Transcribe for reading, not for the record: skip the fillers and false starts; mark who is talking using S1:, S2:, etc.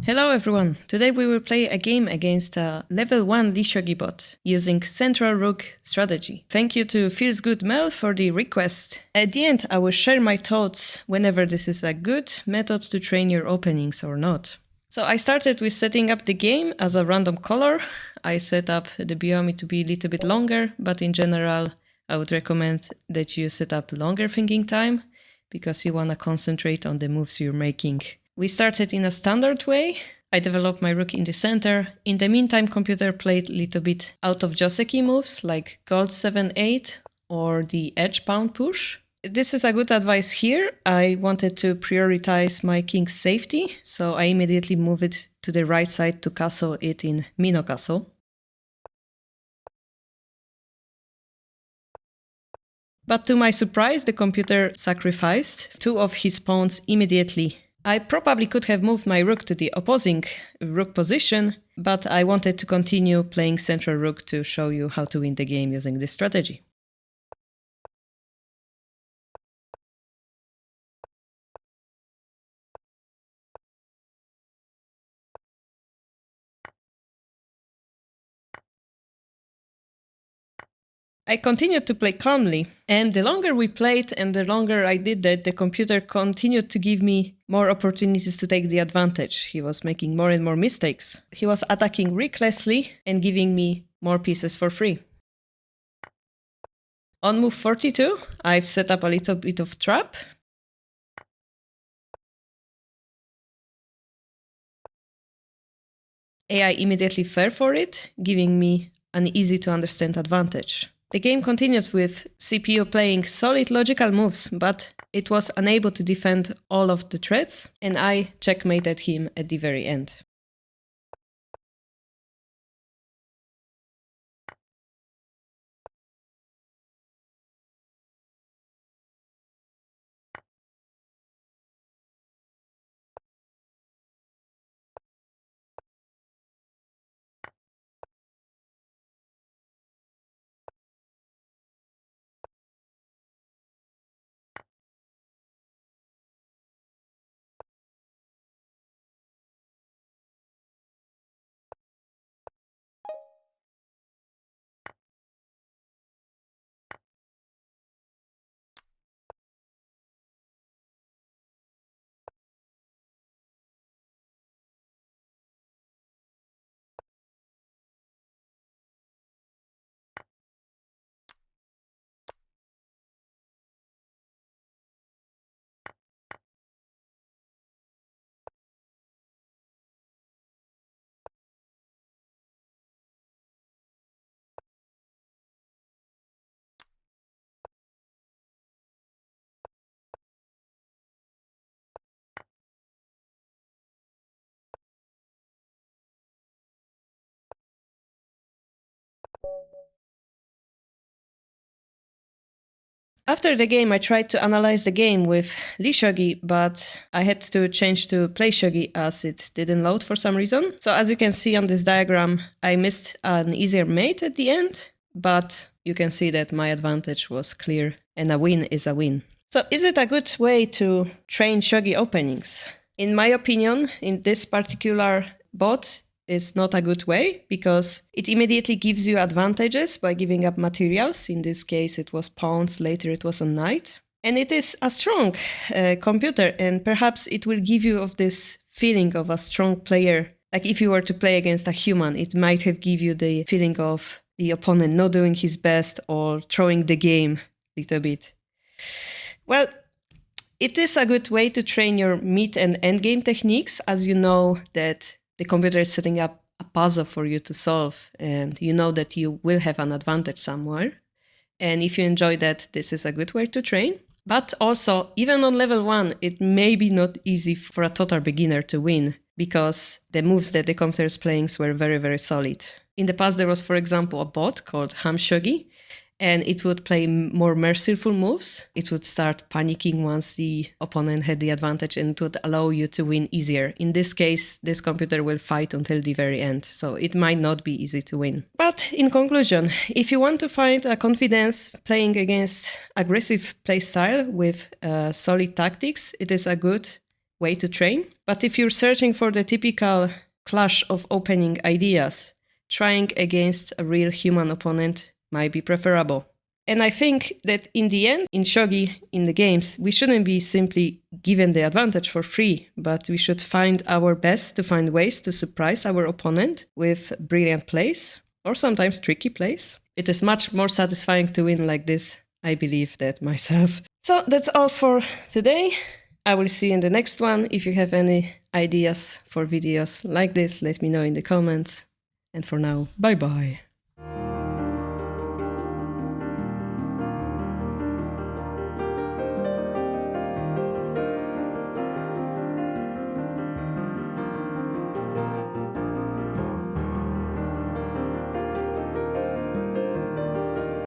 S1: Hello everyone! Today we will play a game against a level 1 Ladies Shogi bot using Central Rook strategy. Thank you to Feels Good Mel for the request. At the end I will share my thoughts whenever this is a good method to train your openings or not. So I started with setting up the game as a random color. I set up the biome to be a little bit longer, but in general I would recommend that you set up longer thinking time because you want to concentrate on the moves you're making. We started in a standard way. I developed my rook in the center. In the meantime, computer played a little bit out of Joseki moves like gold 7-8 or the edge pound push. This is a good advice here. I wanted to prioritize my king's safety, so I immediately moved it to the right side to castle it in Mino Castle. But to my surprise, the computer sacrificed 2 of his pawns immediately. I probably could have moved my rook to the opposing rook position, but I wanted to continue playing Central Rook to show you how to win the game using this strategy. I continued to play calmly, and the longer we played and the longer I did that, the computer continued to give me more opportunities to take the advantage. He was making more and more mistakes. He was attacking recklessly and giving me more pieces for free. On move 42, I've set up a little bit of trap. AI immediately fell for it, giving me an easy to understand advantage. The game continued with CPU playing solid logical moves, but it was unable to defend all of the threats, and I checkmated him at the very end. After the game, I tried to analyze the game with Ladies Shogi, but I had to change to Play Shogi as it didn't load for some reason. So as you can see on this diagram, I missed an easier mate at the end, but you can see that my advantage was clear and a win is a win. So is it a good way to train Shogi openings? In my opinion, in this particular bot, is not a good way because it immediately gives you advantages by giving up materials. In this case, it was pawns, later it was a knight. And it is a strong computer, and perhaps it will give you of this feeling of a strong player. Like if you were to play against a human, it might have give you the feeling of the opponent not doing his best or throwing the game a little bit. Well, it is a good way to train your mid and end game techniques, as you know that the computer is setting up a puzzle for you to solve, and you know that you will have an advantage somewhere. And if you enjoy that, this is a good way to train. But also, even on level 1, it may be not easy for a total beginner to win, because the moves that the computer is playing were very, very solid. In the past, there was, for example, a bot called Ham Shogi, and it would play more merciful moves. It would start panicking once the opponent had the advantage, and it would allow you to win easier. In this case, this computer will fight until the very end, so it might not be easy to win. But in conclusion, if you want to find a confidence playing against aggressive playstyle with solid tactics, it is a good way to train. But if you're searching for the typical clash of opening ideas, trying against a real human opponent might be preferable. And I think that in the end, in Shogi, in the games, we shouldn't be simply given the advantage for free, but we should find our best to find ways to surprise our opponent with brilliant plays, or sometimes tricky plays. It is much more satisfying to win like this. I believe that myself. So that's all for today. I will see you in the next one. If you have any ideas for videos like this, let me know in the comments. And for now, bye bye.